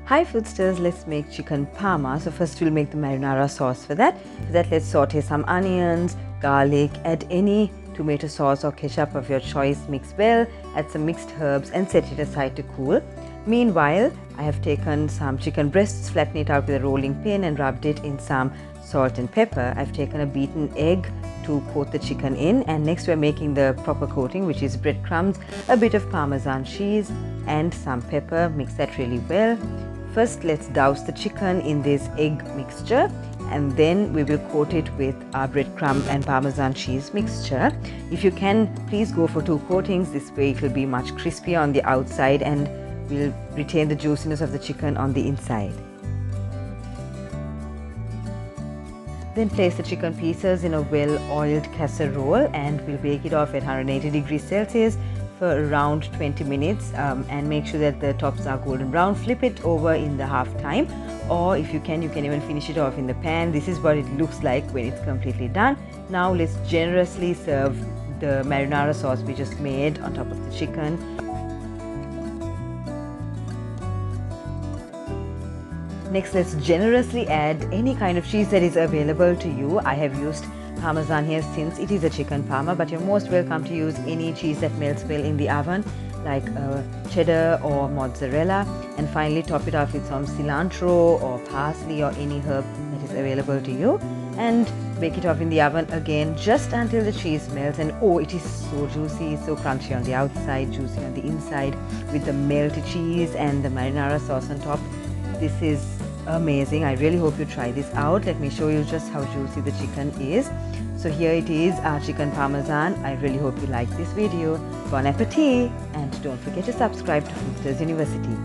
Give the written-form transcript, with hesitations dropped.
Hi Foodsters, let's make chicken parma. So first we'll make the marinara sauce for that. For that, let's saute some onions, garlic, add any tomato sauce or ketchup of your choice, mix well, add some mixed herbs and set it aside to cool. Meanwhile, I have taken some chicken breasts, flattened it out with a rolling pin and rubbed it in some salt and pepper. I've taken a beaten egg to coat the chicken in, and next we're making the proper coating, which is breadcrumbs, a bit of Parmesan cheese and some pepper. Mix that really well. First, let's douse the chicken in this egg mixture, and then we will coat it with our breadcrumb and Parmesan cheese mixture. If you can, please go for 2 coatings. This way it will be much crispier on the outside and will retain the juiciness of the chicken on the inside. Then place the chicken pieces in a well-oiled casserole and we'll bake it off at 180 degrees Celsius for around 20 minutes and make sure that the tops are golden brown. Flip it over in the half time, or if you can even finish it off in the pan. This is what it looks like when it's completely done. Now let's generously serve the marinara sauce we just made on top of the chicken. Next, let's generously add any kind of cheese that is available to you. I have used Parmesan here since it is a chicken parma, but you're most welcome to use any cheese that melts well in the oven, like cheddar or mozzarella. And finally, top it off with some cilantro or parsley or any herb that is available to you, and bake it off in the oven again just until the cheese melts. And oh, it is so juicy, so crunchy on the outside, juicy on the inside, with the melted cheese and the marinara sauce on top. This is amazing. I really hope you try this out. Let me show you just how juicy the chicken is. So here it is, our chicken parmesan. I really hope you like this video. Bon appetit, and don't forget to subscribe to Foodsters University.